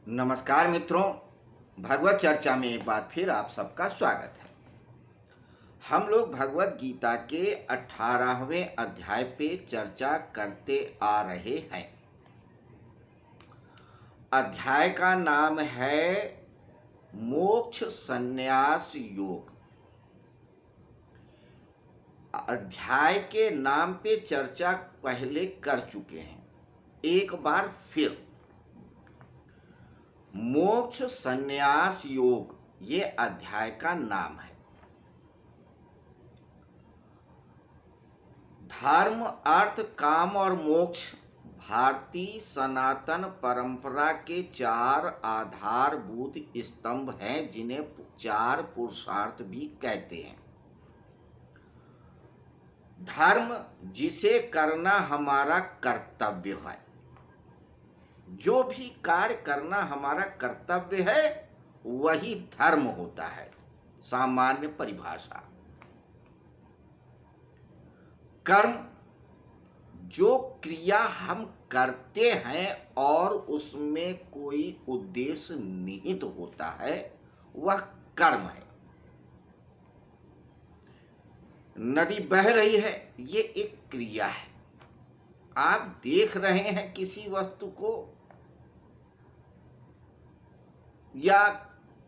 नमस्कार मित्रों, भगवत चर्चा में एक बार फिर आप सबका स्वागत है। हम लोग भगवत गीता के 18वें अध्याय पे चर्चा करते आ रहे हैं। अध्याय का नाम है मोक्ष संन्यास योग। अध्याय के नाम पे चर्चा पहले कर चुके हैं। एक बार फिर मोक्ष संन्यास योग ये अध्याय का नाम है। धर्म, अर्थ, काम और मोक्ष भारतीय सनातन परंपरा के चार आधारभूत स्तंभ हैं, जिन्हें चार पुरुषार्थ भी कहते हैं। धर्म, जिसे करना हमारा कर्तव्य है। जो भी कार्य करना हमारा कर्तव्य है वही धर्म होता है, सामान्य परिभाषा। कर्म, जो क्रिया हम करते हैं और उसमें कोई उद्देश्य निहित होता है वह कर्म है। नदी बह रही है, ये एक क्रिया है। आप देख रहे हैं किसी वस्तु को या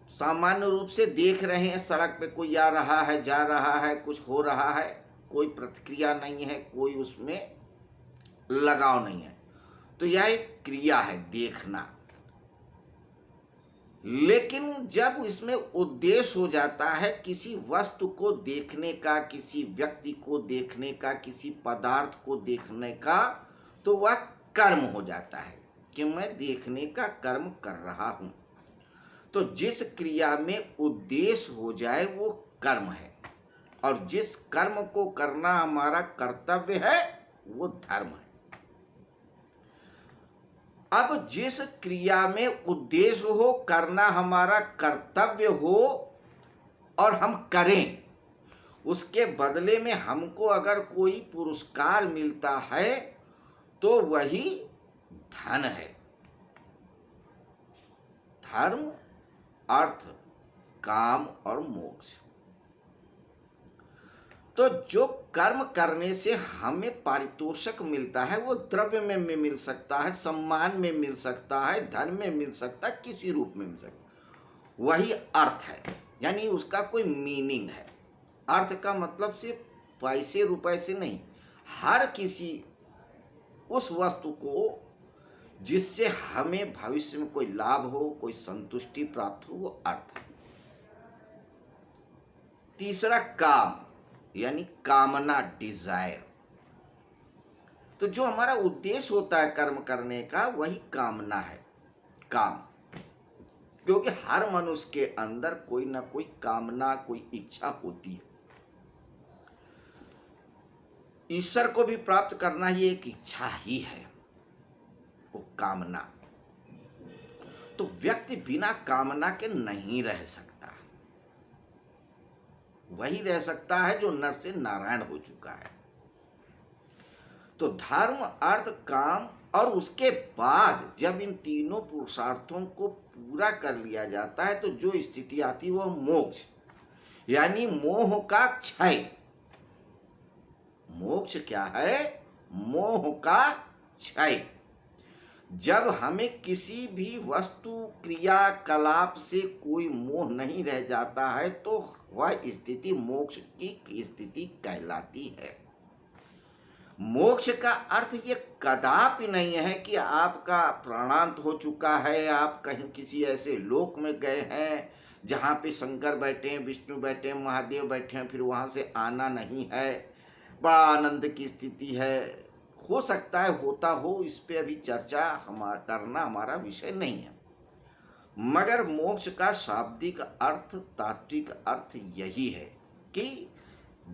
सामान्य रूप से देख रहे हैं, सड़क पे कोई आ रहा है, जा रहा है, कुछ हो रहा है, कोई प्रतिक्रिया नहीं है, कोई उसमें लगाव नहीं है, तो यह एक क्रिया है, देखना। लेकिन जब इसमें उद्देश्य हो जाता है किसी वस्तु को देखने का, किसी व्यक्ति को देखने का, किसी पदार्थ को देखने का, तो वह कर्म हो जाता है कि मैं देखने का कर्म कर रहा हूं। तो जिस क्रिया में उद्देश्य हो जाए वो कर्म है, और जिस कर्म को करना हमारा कर्तव्य है वो धर्म है। अब जिस क्रिया में उद्देश्य हो, करना हमारा कर्तव्य हो और हम करें, उसके बदले में हमको अगर कोई पुरस्कार मिलता है तो वही धन है। धर्म, अर्थ, काम और मोक्ष। तो जो कर्म करने से हमें पारितोषिक मिलता है वो द्रव्य में मिल सकता है, सम्मान में मिल सकता है, धन में मिल सकता है, किसी रूप में मिल सकता है, वही अर्थ है। यानी उसका कोई मीनिंग है। अर्थ का मतलब सिर्फ पैसे रुपए से नहीं, हर किसी उस वस्तु को जिससे हमें भविष्य में कोई लाभ हो, कोई संतुष्टि प्राप्त हो, वो अर्थ है। तीसरा काम, यानी कामना, डिजायर। तो जो हमारा उद्देश्य होता है कर्म करने का वही कामना है, काम। क्योंकि हर मनुष्य के अंदर कोई ना कोई कामना, कोई इच्छा होती है। ईश्वर को भी प्राप्त करना ही एक इच्छा ही है, वो कामना। तो व्यक्ति बिना कामना के नहीं रह सकता। वही रह सकता है जो नर से नारायण हो चुका है। तो धर्म, अर्थ, काम, और उसके बाद जब इन तीनों पुरुषार्थों को पूरा कर लिया जाता है तो जो स्थिति आती है वह मोक्ष, यानी मोह का क्षय। मोक्ष क्या है? मोह का क्षय। जब हमें किसी भी वस्तु, क्रिया, कलाप से कोई मोह नहीं रह जाता है तो वह स्थिति मोक्ष की स्थिति कहलाती है। मोक्ष का अर्थ ये कदापि नहीं है कि आपका प्राणांत हो चुका है, आप कहीं किसी ऐसे लोक में गए हैं जहाँ पे शंकर बैठे हैं, विष्णु बैठे हैं, महादेव बैठे हैं, फिर वहाँ से आना नहीं है, बड़ा आनंद की स्थिति है। हो सकता है होता हो, इस पे अभी चर्चा करना हमारा विषय नहीं है। मगर मोक्ष का शाब्दिक अर्थ, तात्विक अर्थ यही है कि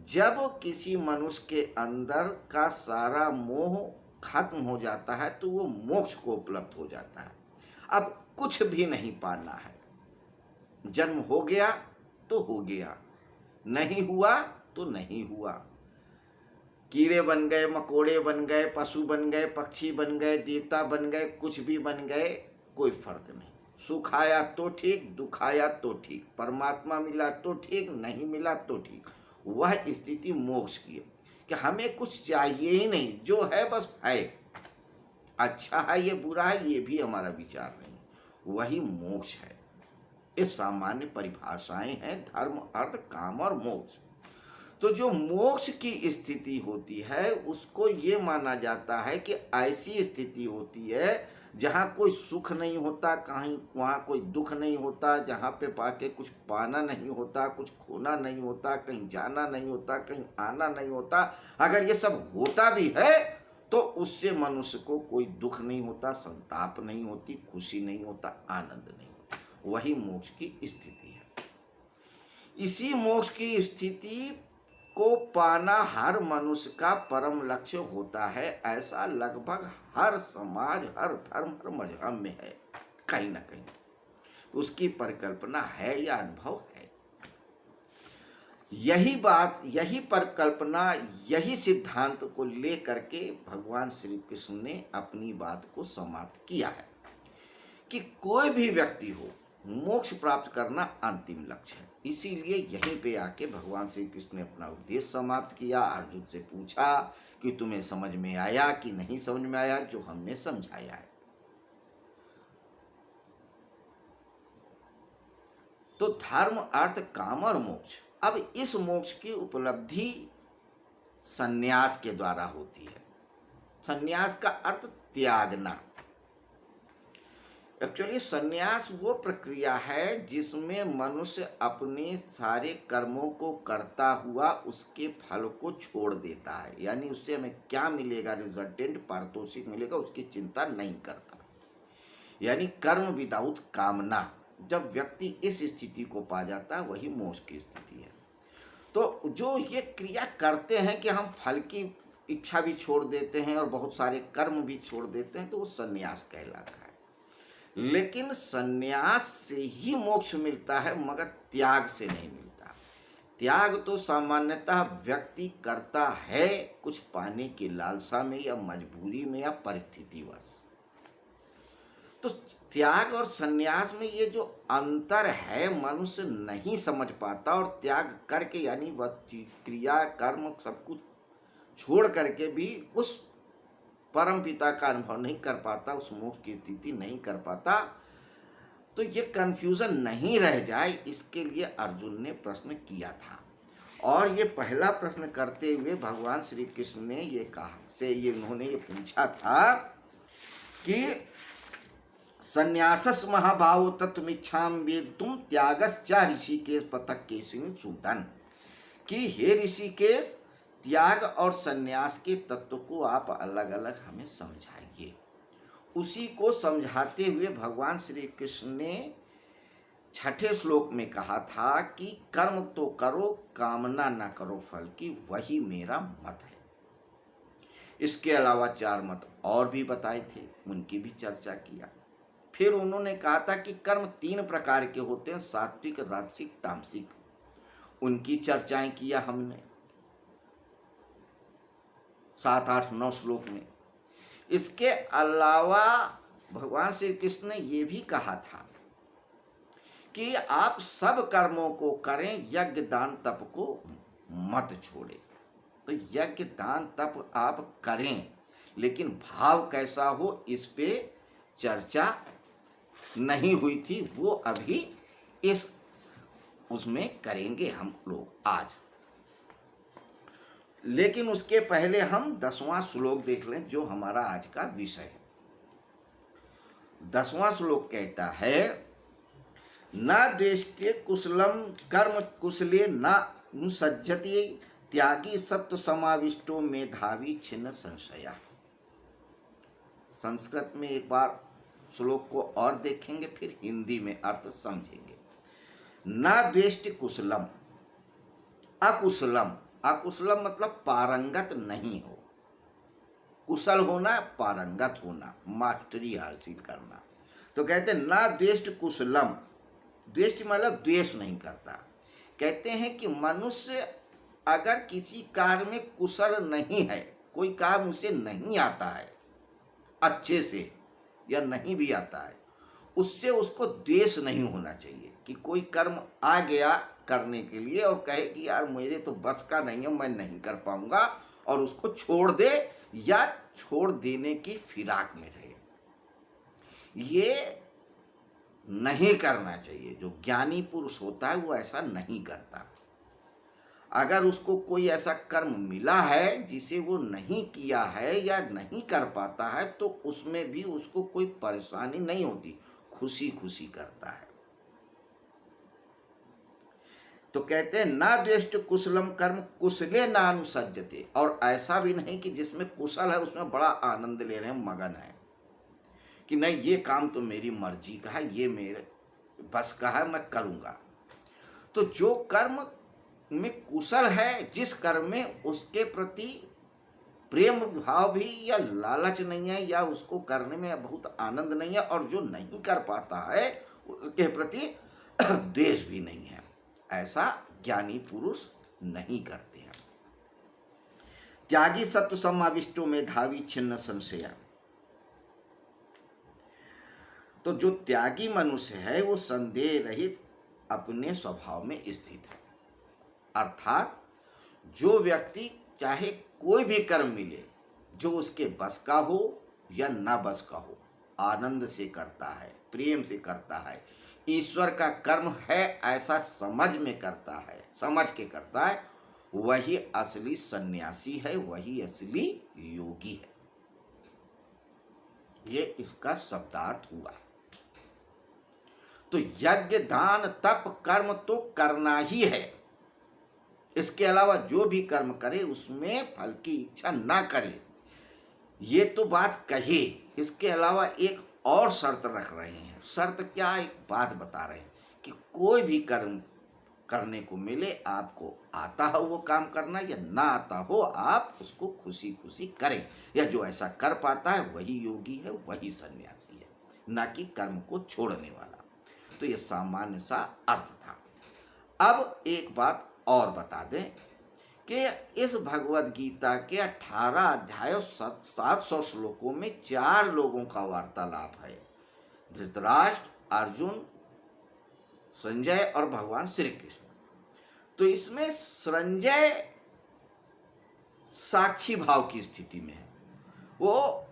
जब किसी मनुष्य के अंदर का सारा मोह खत्म हो जाता है तो वो मोक्ष को उपलब्ध हो जाता है। अब कुछ भी नहीं पाना है। जन्म हो गया तो हो गया, नहीं हुआ तो नहीं हुआ। कीड़े बन गए, मकोड़े बन गए, पशु बन गए, पक्षी बन गए, देवता बन गए, कुछ भी बन गए, कोई फर्क नहीं। सुख आया तो ठीक, दुख आया तो ठीक, परमात्मा मिला तो ठीक, नहीं मिला तो ठीक। वह स्थिति मोक्ष की है कि हमें कुछ चाहिए ही नहीं, जो है बस है, अच्छा है ये बुरा है ये भी हमारा विचार नहीं, वही मोक्ष है। ये सामान्य परिभाषाएं हैं, धर्म अर्थ काम और मोक्ष। तो जो मोक्ष की स्थिति होती है उसको ये माना जाता है कि ऐसी स्थिति होती है जहाँ कोई सुख नहीं होता, कहीं वहाँ कोई दुख नहीं होता, जहाँ पे पाके कुछ पाना नहीं होता, कुछ खोना नहीं होता, कहीं जाना नहीं होता, कहीं आना नहीं होता। अगर ये सब होता भी है तो उससे मनुष्य को कोई दुख नहीं होता, संताप नहीं होती, खुशी नहीं होता, आनंद नहीं होता। वही मोक्ष की स्थिति है। इसी मोक्ष की स्थिति को पाना हर मनुष्य का परम लक्ष्य होता है, ऐसा लगभग हर समाज, हर धर्म, हर मजहब में है। कहीं ना कहीं उसकी परिकल्पना है या अनुभव है। यही बात, यही परिकल्पना, यही सिद्धांत को लेकर के भगवान श्री कृष्ण ने अपनी बात को समाप्त किया है कि कोई भी व्यक्ति हो, मोक्ष प्राप्त करना अंतिम लक्ष्य है। इसीलिए यहीं पे आके भगवान श्री कृष्ण ने अपना उपदेश समाप्त किया। अर्जुन से पूछा कि तुम्हें समझ में आया कि नहीं समझ में आया जो हमने समझाया है। तो धर्म अर्थ काम और मोक्ष। अब इस मोक्ष की उपलब्धि संन्यास के द्वारा होती है। संन्यास का अर्थ त्यागना। एक्चुअली संन्यास वो प्रक्रिया है जिसमें मनुष्य अपने सारे कर्मों को करता हुआ उसके फल को छोड़ देता है, यानी उससे हमें क्या मिलेगा, रिजल्टेंट पारितोषिक मिलेगा, उसकी चिंता नहीं करता। यानी कर्म विदाउट कामना। जब व्यक्ति इस स्थिति को पा जाता है वही मोक्ष की स्थिति है। तो जो ये क्रिया करते हैं कि हम फल की इच्छा भी छोड़ देते हैं और बहुत सारे कर्म भी छोड़ देते हैं, तो वो संन्यास कहलाता है। लेकिन संन्यास से ही मोक्ष मिलता है, मगर त्याग से नहीं मिलता। त्याग तो सामान्यतः व्यक्ति करता है कुछ पाने की लालसा में या मजबूरी में या परिस्थितिवश। तो त्याग और संन्यास में ये जो अंतर है मनुष्य नहीं समझ पाता, और त्याग करके यानी वह क्रिया कर्म सब कुछ छोड़ करके भी उस परम पिता का अनुभव नहीं कर पाता, उस मोक्ष की स्थिति नहीं कर पाता। तो ये कंफ्यूजन नहीं रह जाए इसके लिए अर्जुन ने प्रश्न किया था। और ये पहला प्रश्न करते हुए भगवान श्री कृष्ण ने ये कहा से ये उन्होंने ये पूछा था कि संन्यासस् महाभावो तत्त्वमिच्छाम वेदितुम त्यागश्च ऋषिकेश पृथक् केशिनि सूदन, कि हे ऋषिकेश त्याग और संन्यास के तत्व को आप अलग अलग हमें समझाइए। उसी को समझाते हुए भगवान श्री कृष्ण ने छठे श्लोक में कहा था कि कर्म तो करो, कामना न करो फल की, वही मेरा मत है। इसके अलावा 4 मत और भी बताए थे, उनकी भी चर्चा किया। फिर उन्होंने कहा था कि कर्म 3 प्रकार के होते हैं, सात्विक, राजसिक, तामसिक। उनकी चर्चाएं किया हमने 7, 8, 9 श्लोक में। इसके अलावा भगवान श्री कृष्ण ने यह भी कहा था कि आप सब कर्मों को करें, यज्ञ दान तप को मत छोड़ें। तो यज्ञ दान तप आप करें, लेकिन भाव कैसा हो इस पे चर्चा नहीं हुई थी, वो अभी इस उसमें करेंगे हम लोग आज। लेकिन उसके पहले हम 10वां श्लोक देख लें जो हमारा आज का विषय है। 10वां श्लोक कहता है, न द्वेष्टे कुशलम कर्म कुशले न अनुसज्जति, त्यागी सत्व समाविष्टो मेधावी छिन्न संशया। संस्कृत में एक बार श्लोक को और देखेंगे, फिर हिंदी में अर्थ समझेंगे। न द्वेष्टि कुशलम, अकुशलम। अकुशलम मतलब पारंगत नहीं हो, कुशल होना, पारंगत होना, मास्टरी हासिल करना। तो कहते हैं ना द्वेष्ट कुशलम, द्वेष्ट मतलब द्वेष नहीं करता। कहते हैं कि मनुष्य अगर किसी कार्य में कुशल नहीं है, कोई काम उसे नहीं आता है अच्छे से या नहीं भी आता है, उससे उसको द्वेष नहीं होना चाहिए कि कोई कर्म आ गया करने के लिए और कहे कि यार मेरे तो बस का नहीं है, मैं नहीं कर पाऊंगा, और उसको छोड़ दे या छोड़ देने की फिराक में रहे। ये नहीं करना चाहिए। जो ज्ञानी पुरुष होता है वो ऐसा नहीं करता। अगर उसको कोई ऐसा कर्म मिला है जिसे वो नहीं किया है या नहीं कर पाता है, तो उसमें भी उसको कोई परेशानी नहीं होती, खुशी खुशी करता है। तो कहते हैं ना द्वेष्ट कुशलम कर्म कुशले ना अनुसज्जते। और ऐसा भी नहीं कि जिसमें कुशल है उसमें बड़ा आनंद ले रहे हैं, मगन है कि नहीं ये काम तो मेरी मर्जी का है, ये मेरे बस का है, मैं करूंगा। तो जो कर्म में कुशल है, जिस कर्म में उसके प्रति प्रेम भाव भी या लालच नहीं है या उसको करने में बहुत आनंद नहीं है, और जो नहीं कर पाता है उसके प्रति द्वेष भी नहीं है, ऐसा ज्ञानी पुरुष नहीं करते हैं। त्यागी सत्व समाविष्टो में धावी छिन्न संशया। तो जो त्यागी मनुष्य है वो संदेह रहित अपने स्वभाव में स्थित है। अर्थात जो व्यक्ति चाहे कोई भी कर्म मिले जो उसके बस का हो या ना बस का हो, आनंद से करता है, प्रेम से करता है, ईश्वर का कर्म है ऐसा समझ में करता है, समझ के करता है, वही असली सन्यासी है, वही असली योगी है। ये इसका शब्दार्थ हुआ। तो यज्ञ दान तप कर्म तो करना ही है, इसके अलावा जो भी कर्म करे उसमें फल की इच्छा ना करे, ये तो बात कही। इसके अलावा एक और शर्त रख रहे हैं। शर्त क्या? एक बात बता रहे हैं कि कोई भी कर्म करने को मिले, आपको आता हो वो काम करना या ना आता हो, आप उसको खुशी खुशी करें, या जो ऐसा कर पाता है वही योगी है, वही सन्यासी है, ना कि कर्म को छोड़ने वाला। तो ये सामान्य सा अर्थ था। अब एक बात और बता दें कि इस भगवद गीता के 18 अध्यायों 700 श्लोकों में 4 लोगों का वार्तालाप है। धृतराष्ट्र, अर्जुन, संजय और भगवान श्री कृष्ण। तो इसमें संजय साक्षी भाव की स्थिति में है, वो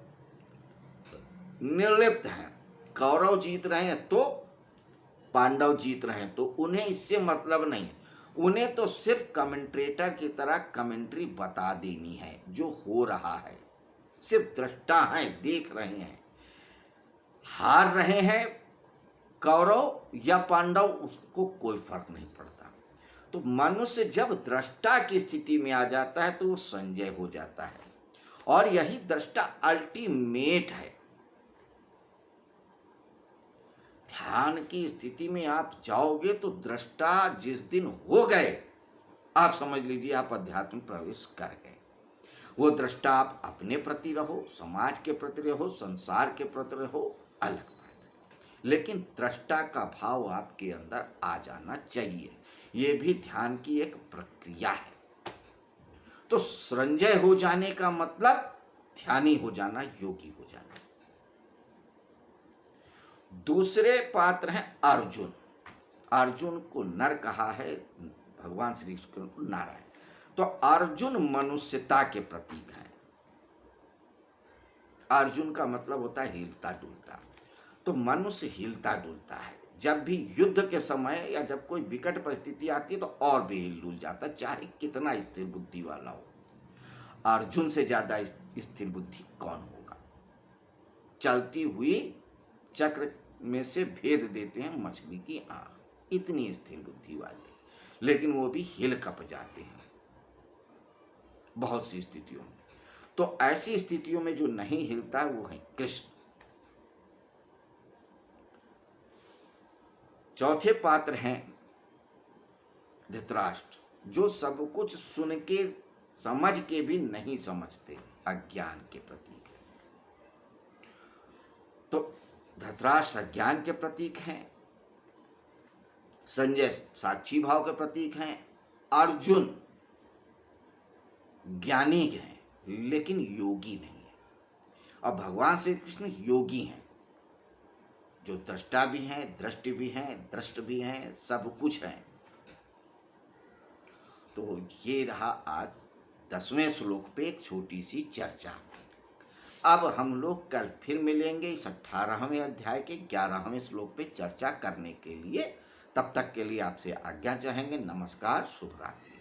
निर्लिप्त हैं। कौरव जीत रहे हैं तो पांडव जीत रहे हैं, तो उन्हें इससे मतलब नहीं है। उन्हें तो सिर्फ कमेंट्रेटर की तरह कमेंट्री बता देनी है जो हो रहा है, सिर्फ दृष्टा हैं, देख रहे हैं। हार रहे हैं कौरव या पांडव, उसको कोई फर्क नहीं पड़ता। तो मनुष्य जब दृष्टा की स्थिति में आ जाता है तो वो संजय हो जाता है, और यही दृष्टा अल्टीमेट है। ध्यान की स्थिति में आप जाओगे तो दृष्टा जिस दिन हो गए, आप समझ लीजिए आप अध्यात्म प्रवेश कर गए। वो दृष्टा आप अपने प्रति रहो, समाज के प्रति रहो, संसार के प्रति रहो, अलग बात है, लेकिन दृष्टा का भाव आपके अंदर आ जाना चाहिए। ये भी ध्यान की एक प्रक्रिया है। तो संजय हो जाने का मतलब ध्यानी हो जाना, योगी हो जाना। दूसरे पात्र हैं अर्जुन। अर्जुन को नर कहा है भगवान श्री कृष्ण को नारायण। तो अर्जुन मनुष्यता के प्रतीक हैं। अर्जुन का मतलब होता है हिलता डुलता। तो मनुष्य हिलता डुलता है। जब भी युद्ध के समय या जब कोई विकट परिस्थिति आती है तो और भी हिल डुल जाता है, चाहे कितना स्थिर बुद्धि वाला हो। अर्जुन से ज्यादा स्थिर बुद्धि कौन होगा? चलती हुई चक्र में से भेद देते हैं मछली की आंख, इतनी स्थिर बुद्धि वाले, लेकिन वो भी हिल कप जाते हैं बहुत सी स्थितियों में। तो ऐसी स्थितियों में जो नहीं हिलता वो है कृष्ण। चौथे पात्र हैं धृतराष्ट्र, जो सब कुछ सुन के समझ के भी नहीं समझते, अज्ञान के प्रतीक है। तो धृतराष्ट्र अज्ञान के प्रतीक हैं, संजय साक्षी भाव के प्रतीक हैं, अर्जुन ज्ञानी हैं लेकिन योगी नहीं है, और भगवान श्री कृष्ण योगी हैं। जो दृष्टा भी हैं, दृष्टि भी हैं, दृष्ट भी हैं, सब कुछ हैं। तो ये रहा आज 10वें श्लोक पे एक छोटी सी चर्चा। अब हम लोग कल फिर मिलेंगे इस 18वें अध्याय के 11वें श्लोक पे चर्चा करने के लिए। तब तक के लिए आपसे आज्ञा चाहेंगे। नमस्कार, शुभ रात्रि।